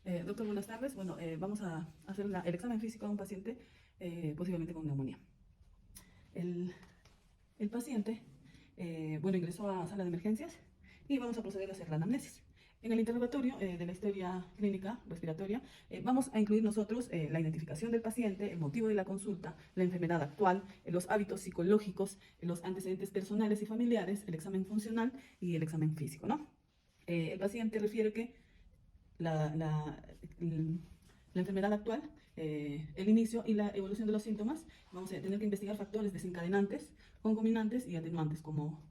Doctor, buenas tardes. Bueno, vamos a hacer el examen físico a un paciente posiblemente con neumonía. El, el paciente, bueno, ingresó a sala de emergencias y vamos a proceder a hacer la anamnesis. En el interrogatorio de la historia clínica respiratoria, vamos a incluir nosotros la identificación del paciente, el motivo de la consulta, la enfermedad actual, los hábitos psicológicos, los antecedentes personales y familiares, el examen funcional y el examen físico, ¿no? El paciente refiere que la, la, el- la enfermedad actual, el inicio y la evolución de los síntomas, vamos a tener que investigar factores desencadenantes, concomitantes y atenuantes, como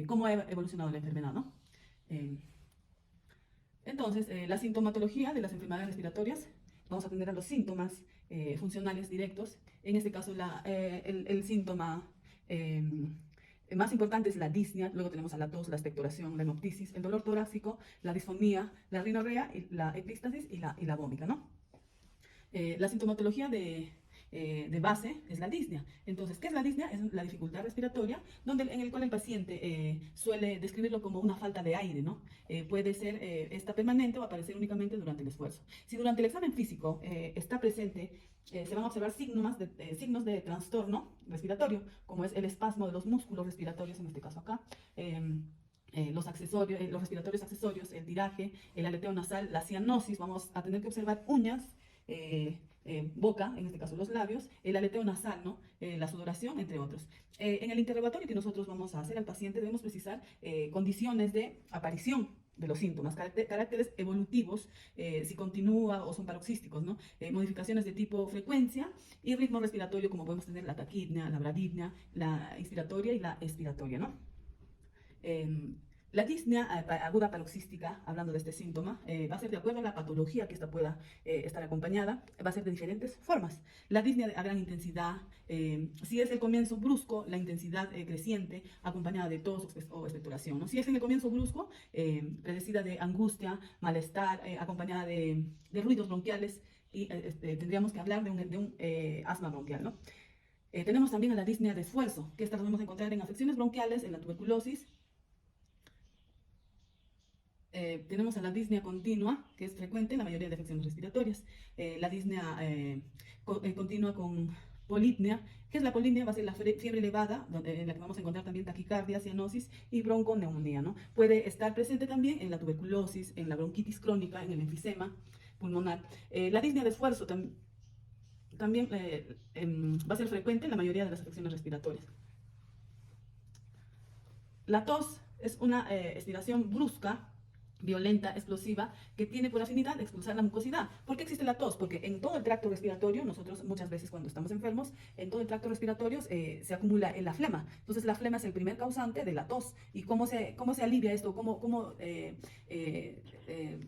cómo ha evolucionado la enfermedad, ¿no? Eh, entonces, la sintomatología de las enfermedades respiratorias, vamos a atender a los síntomas funcionales directos. En este caso, el síntoma eh, más importante es la disnea, luego tenemos a la tos, la expectoración, la hemoptisis, el dolor torácico, la disfonía, la rinorrea, la epístasis y la vómita, ¿no? La sintomatología de base es la disnea. Entonces, ¿qué es la disnea? Es la dificultad respiratoria, en el cual el paciente suele describirlo como una falta de aire, ¿no? Puede ser esta permanente o aparecer únicamente durante el esfuerzo. Si durante el examen físico está presente, se van a observar signos de trastorno respiratorio, como es el espasmo de los músculos respiratorios, en este caso acá. Los accesorios, los respiratorios accesorios, el tiraje, el aleteo nasal, la cianosis, vamos a tener que observar uñas, boca, en este caso los labios, el aleteo nasal, ¿no? La sudoración, entre otros. En el interrogatorio que nosotros vamos a hacer al paciente debemos precisar condiciones de aparición de los síntomas, caracteres evolutivos, si continúa o son paroxísticos, ¿no? Modificaciones de tipo frecuencia y ritmo respiratorio, como podemos tener la taquipnea, la bradipnea, la inspiratoria y la expiratoria, ¿no? La disnea aguda paroxística, hablando de este síntoma, va a ser de acuerdo a la patología que esta pueda estar acompañada, va a ser de diferentes formas. La disnea a gran intensidad, si es el comienzo brusco, la intensidad creciente, acompañada de tos o expectoración, ¿no? Si es en el comienzo brusco, predecida de angustia, malestar, acompañada de ruidos bronquiales, y tendríamos que hablar de un asma bronquial, ¿no? Tenemos también a la disnea de esfuerzo, que esta la vamos a encontrar en afecciones bronquiales, en la tuberculosis. Tenemos a la disnea continua, que es frecuente en la mayoría de afecciones respiratorias. La disnea continua con polipnea. ¿Qué es la polipnea? Va a ser la fiebre elevada, en la que vamos a encontrar también taquicardia, cianosis y bronconeumonía, ¿no? Puede estar presente también en la tuberculosis, en la bronquitis crónica, en el enfisema pulmonar. La disnea de esfuerzo también va a ser frecuente en la mayoría de las afecciones respiratorias. La tos es una expiración brusca, violenta, explosiva, que tiene por afinidad expulsar la mucosidad. ¿Por qué existe la tos? Porque en todo el tracto respiratorio, nosotros muchas veces cuando estamos enfermos, en todo el tracto respiratorio se acumula la flema. Entonces la flema es el primer causante de la tos. ¿Y cómo se alivia esto?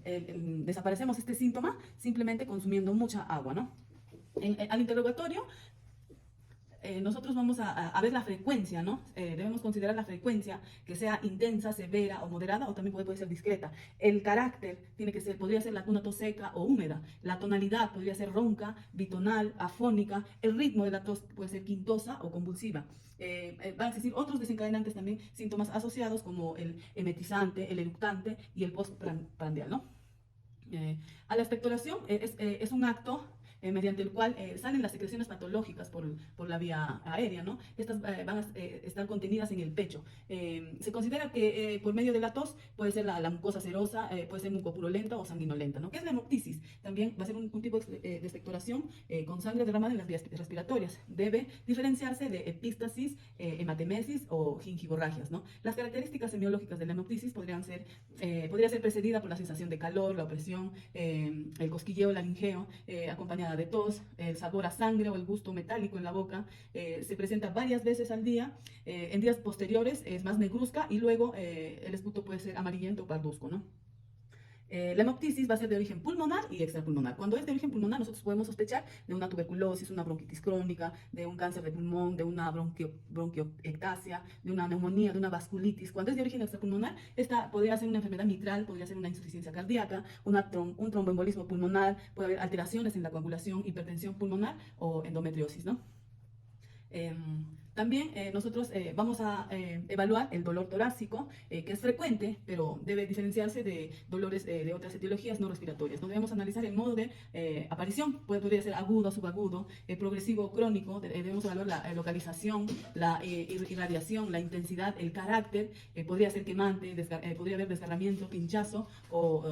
Desaparecemos este síntoma? Simplemente consumiendo mucha agua, ¿no? Al interrogatorio nosotros vamos a ver la frecuencia, ¿no? Debemos considerar la frecuencia que sea intensa, severa o moderada, o también puede ser discreta. El carácter podría ser una tos seca o húmeda. La tonalidad podría ser ronca, bitonal, afónica. El ritmo de la tos puede ser quintosa o convulsiva. Van a existir otros desencadenantes también, síntomas asociados como el emetizante, el eructante y el postprandial, ¿no? A la expectoración es un acto mediante el cual salen las secreciones patológicas por la vía aérea, ¿no? Estas van a estar contenidas en el pecho. Se considera que por medio de la tos puede ser la mucosa serosa, puede ser mucopurulenta o sanguinolenta, ¿no? ¿Qué es la hemoptisis? También va a ser un tipo de expectoración con sangre derramada en las vías respiratorias. Debe diferenciarse de epístasis, hematemesis o gingivorragias, ¿no? Las características semiológicas de la hemoptisis podría ser precedida por la sensación de calor, la opresión, el cosquilleo, el laringeo, acompañada de tos, el sabor a sangre o el gusto metálico en la boca. Se presenta varias veces al día. En días posteriores es más negruzca y luego el esputo puede ser amarillento o parduzco, ¿no? La hemoptisis va a ser de origen pulmonar y extrapulmonar. Cuando es de origen pulmonar, nosotros podemos sospechar de una tuberculosis, una bronquitis crónica, de un cáncer de pulmón, de una bronquiectasia, de una neumonía, de una vasculitis. Cuando es de origen extrapulmonar, esta podría ser una enfermedad mitral, podría ser una insuficiencia cardíaca, un tromboembolismo pulmonar, puede haber alteraciones en la coagulación, hipertensión pulmonar o endometriosis, ¿no? También nosotros vamos a evaluar el dolor torácico, que es frecuente, pero debe diferenciarse de dolores de otras etiologías no respiratorias. No debemos analizar el modo de aparición, podría ser agudo, subagudo, progresivo o crónico. Debemos evaluar la localización, la irradiación, la intensidad, el carácter. Podría ser quemante, podría haber desgarramiento, pinchazo o...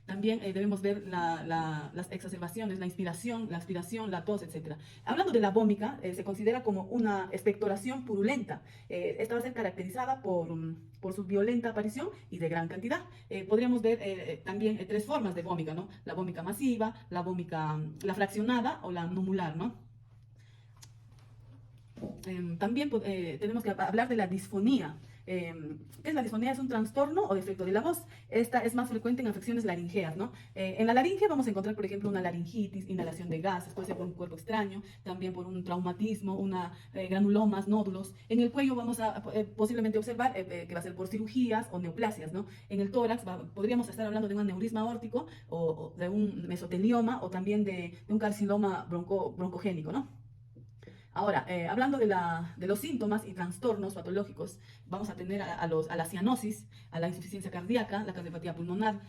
también debemos ver las exacerbaciones, la inspiración, la aspiración, la tos, etc. Hablando de la vómica, se considera como una expectoración purulenta. Esta va a ser caracterizada por su violenta aparición y de gran cantidad. Podríamos ver también tres formas de vómica, ¿no? La vómica masiva, la fraccionada o la numular, ¿no? También tenemos que hablar de la disfonía. ¿Qué es la disfonía? Es un trastorno o defecto de la voz. Esta es más frecuente en afecciones laringeas, ¿no? En la laringe vamos a encontrar, por ejemplo, una laringitis, inhalación de gases, puede ser por un cuerpo extraño, también por un traumatismo, granulomas, nódulos. En el cuello vamos a posiblemente observar que va a ser por cirugías o neoplasias, ¿no? En el tórax podríamos estar hablando de un aneurisma aórtico o de un mesotelioma o también de un carcinoma broncogénico, ¿no? Ahora, hablando de los síntomas y trastornos patológicos, vamos a tener a la cianosis, a la insuficiencia cardíaca, la cardiopatía pulmonar,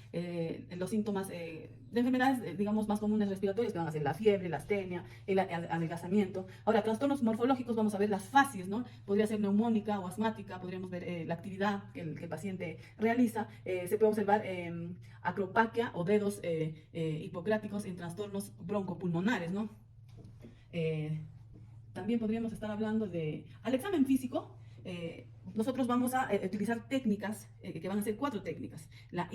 los síntomas de enfermedades, digamos, más comunes respiratorias, que van a ser la fiebre, la astenia, el adelgazamiento. Ahora, trastornos morfológicos, vamos a ver las fases, ¿no? Podría ser neumónica o asmática, podríamos ver la actividad que el paciente realiza. Se puede observar acropaquia o dedos hipocráticos en trastornos broncopulmonares, ¿no? También podríamos estar hablando al examen físico, nosotros vamos a utilizar técnicas, que van a ser 4 técnicas. La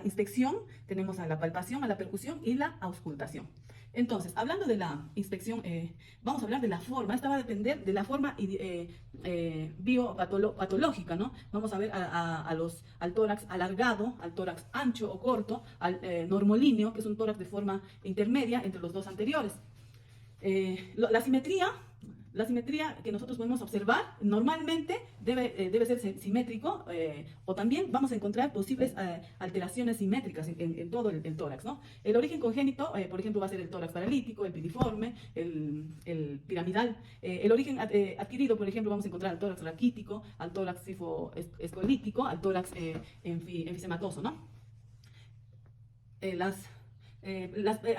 inspección, tenemos a la palpación, a la percusión y la auscultación. Entonces, hablando de la inspección, vamos a hablar de la forma. Esta va a depender de la forma biopatológica, ¿no? Vamos a ver al tórax alargado, al tórax ancho o corto, al normolíneo, que es un tórax de forma intermedia entre los dos anteriores. La simetría que nosotros podemos observar normalmente debe ser simétrico, o también vamos a encontrar posibles alteraciones simétricas en todo el tórax, ¿no? El origen congénito, por ejemplo, va a ser el tórax paralítico, el piriforme, el piramidal. El origen adquirido, por ejemplo, vamos a encontrar al tórax raquítico, al tórax sifoescolítico, al tórax enfisematoso, ¿no?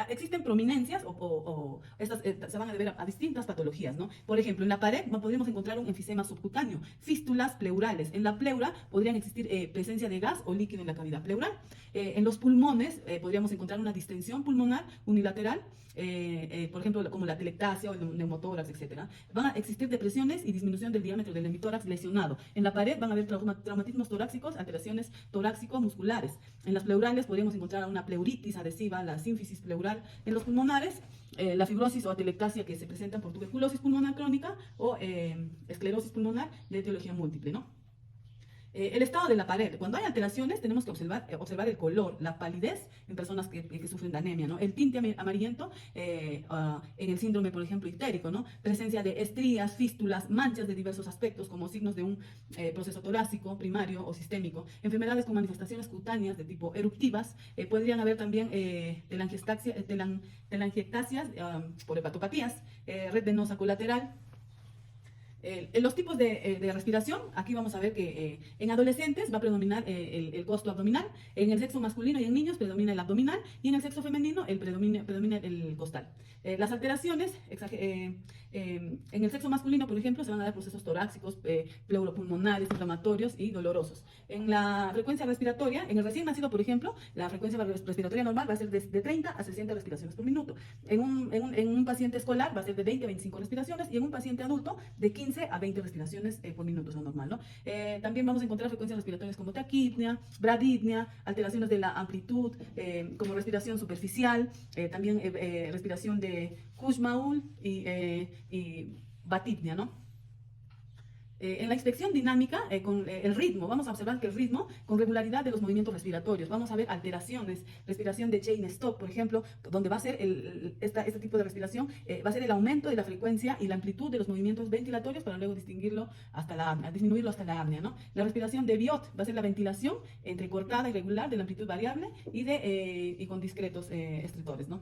Existen prominencias o estas se van a deber a distintas patologías, ¿no? Por ejemplo, en la pared podríamos encontrar un enfisema subcutáneo, fístulas pleurales. En la pleura podrían existir presencia de gas o líquido en la cavidad pleural. En los pulmones podríamos encontrar una distensión pulmonar unilateral, por ejemplo, como la telectasia o el neumotórax, etc. Van a existir depresiones y disminución del diámetro del hemitórax lesionado. En la pared van a haber traumatismos torácicos, alteraciones torácico-musculares. En las pleurales podríamos encontrar una pleuritis adhesiva, la sínfisis pleural. En los pulmonares, la fibrosis o atelectasia que se presentan por tuberculosis pulmonar crónica o esclerosis pulmonar de etiología múltiple, ¿no? El estado de la pared. Cuando hay alteraciones, tenemos que observar el color, la palidez en personas que sufren de anemia, ¿no? El tinte amarillento en el síndrome, por ejemplo, ictérico, ¿no? Presencia de estrías, fístulas, manchas de diversos aspectos, como signos de un proceso torácico, primario o sistémico. Enfermedades con manifestaciones cutáneas de tipo eruptivas. Podrían haber también telangiectasias por hepatopatías, red venosa colateral. En los tipos de respiración, aquí vamos a ver que en adolescentes va a predominar el costo abdominal, en el sexo masculino y en niños predomina el abdominal, y en el sexo femenino predomina el costal. Las alteraciones, en el sexo masculino, por ejemplo, se van a dar procesos torácicos, pleuropulmonares, inflamatorios y dolorosos. En la frecuencia respiratoria, en el recién nacido, por ejemplo, la frecuencia respiratoria normal va a ser de 30 a 60 respiraciones por minuto. En un paciente escolar va a ser de 20 a 25 respiraciones, y en un paciente adulto de 15 a 20 respiraciones por minuto, es lo normal, ¿no? También vamos a encontrar frecuencias respiratorias como taquipnea, bradipnea, alteraciones de la amplitud, como respiración superficial, también respiración de Kussmaul y batipnea, ¿no? En la inspección dinámica, con el ritmo, vamos a observar que el ritmo con regularidad de los movimientos respiratorios. Vamos a ver alteraciones, respiración de chain stop, por ejemplo, donde va a ser este tipo de respiración, va a ser el aumento de la frecuencia y la amplitud de los movimientos ventilatorios para luego distinguirlo disminuirlo hasta la apnea, ¿no? La respiración de Biot va a ser la ventilación entrecortada y regular de la amplitud variable y con discretos estretores, ¿no?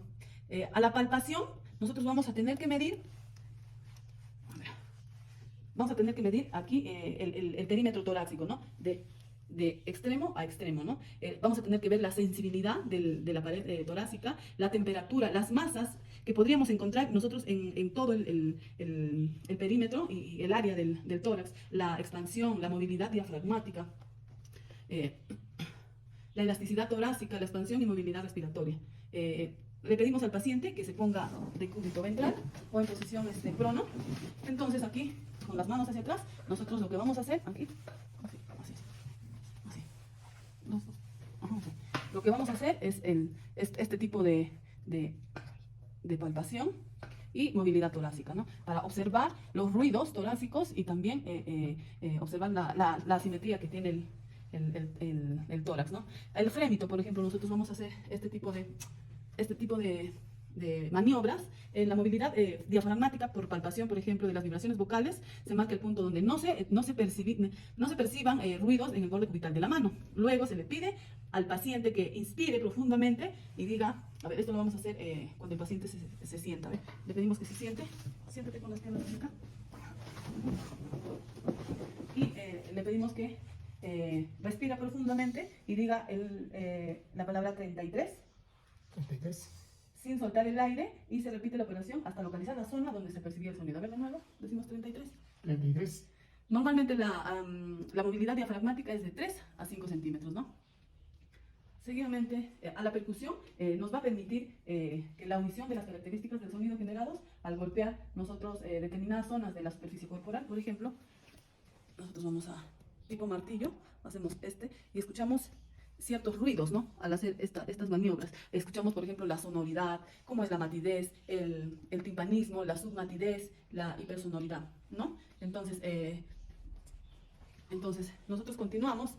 A la palpación, nosotros vamos a tener que medir vamos a tener que medir aquí el perímetro torácico, ¿no? De extremo a extremo, ¿no? Vamos a tener que ver la sensibilidad de la pared torácica, la temperatura, las masas que podríamos encontrar nosotros en todo el perímetro y el área del tórax, la expansión, la movilidad diafragmática, eh, la elasticidad torácica, la expansión y movilidad respiratoria. Le pedimos al paciente que se ponga de cúbito ventral o en posición prono. Entonces aquí, con las manos hacia atrás, nosotros lo que vamos a hacer, aquí, así. Así. Lo que vamos a hacer es este tipo de palpación y movilidad torácica, ¿no? Para observar los ruidos torácicos y también observar la asimetría que tiene el tórax, ¿no? El frémito, por ejemplo, nosotros vamos a hacer este tipo de maniobras. En la movilidad diafragmática por palpación, por ejemplo, de las vibraciones vocales, se marca el punto donde no se perciban ruidos en el borde cubital de la mano. Luego se le pide al paciente que inspire profundamente y diga, a ver, esto lo vamos a hacer cuando el paciente se sienta, a ver, le pedimos que se siéntate con las piernas acá, y le pedimos que respira profundamente y diga la palabra 33. 33. Sin soltar el aire, y se repite la operación hasta localizar la zona donde se percibía el sonido. A ver de nuevo, decimos 33. 33. Normalmente la movilidad diafragmática es de 3 a 5 centímetros, ¿no? Seguidamente, a la percusión nos va a permitir que la audición de las características del sonido generados al golpear nosotros determinadas zonas de la superficie corporal. Por ejemplo, nosotros vamos a tipo martillo, hacemos y escuchamos ciertos ruidos, ¿no? Al hacer estas maniobras. Escuchamos, por ejemplo, la sonoridad, cómo es la matidez, el timpanismo, la submatidez, la hipersonoridad, ¿no? Entonces, nosotros continuamos.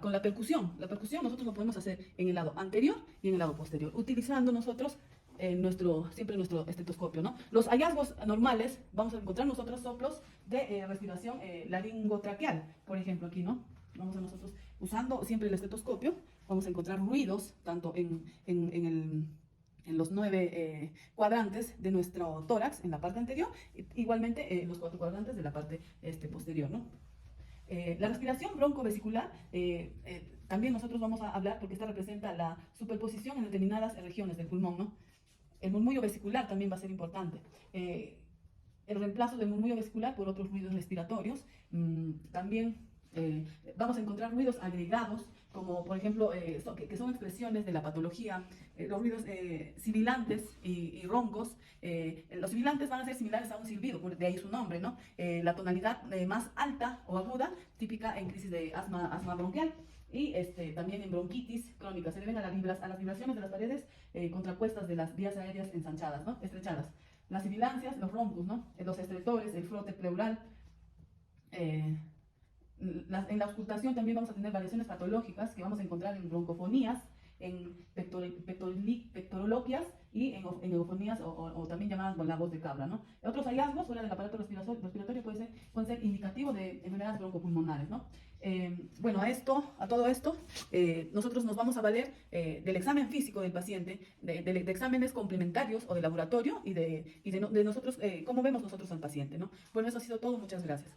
Con la percusión. La percusión nosotros lo podemos hacer en el lado anterior y en el lado posterior, utilizando nosotros siempre nuestro estetoscopio, ¿no? Los hallazgos normales, vamos a encontrar nosotros soplos de respiración laringotraqueal, por ejemplo, aquí, ¿no? Vamos a nosotros, usando siempre el estetoscopio, vamos a encontrar ruidos, tanto en los 9 cuadrantes de nuestro tórax, en la parte anterior, igualmente en los 4 cuadrantes de la parte posterior, ¿no? La respiración broncovesicular, también nosotros vamos a hablar porque esta representa la superposición en determinadas regiones del pulmón, ¿no? El murmullo vesicular también va a ser importante. El reemplazo del murmullo vesicular por otros ruidos respiratorios. También vamos a encontrar ruidos agregados, como por ejemplo, que son expresiones de la patología, los ruidos sibilantes y roncos. Los sibilantes van a ser similares a un silbido, de ahí su nombre, ¿no? La tonalidad más alta o aguda, típica en crisis de asma bronquial. Y también en bronquitis crónica se deben a las vibraciones de las paredes contrapuestas de las vías aéreas ensanchadas, ¿no? Estrechadas. Las sibilancias, los roncos, ¿no? Los estretores, el frote pleural. En la auscultación también vamos a tener variaciones patológicas que vamos a encontrar en broncofonías, en pectoroloquias y en eufonías o también llamadas la voz de cabra, ¿no? Otros hallazgos fuera del aparato respiratorio pueden ser indicativos de enfermedades broncopulmonares, ¿no? Bueno, a todo esto, nosotros nos vamos a valer del examen físico del paciente, de exámenes complementarios o de laboratorio y de nosotros, cómo vemos nosotros al paciente, ¿no? Bueno, eso ha sido todo. Muchas gracias.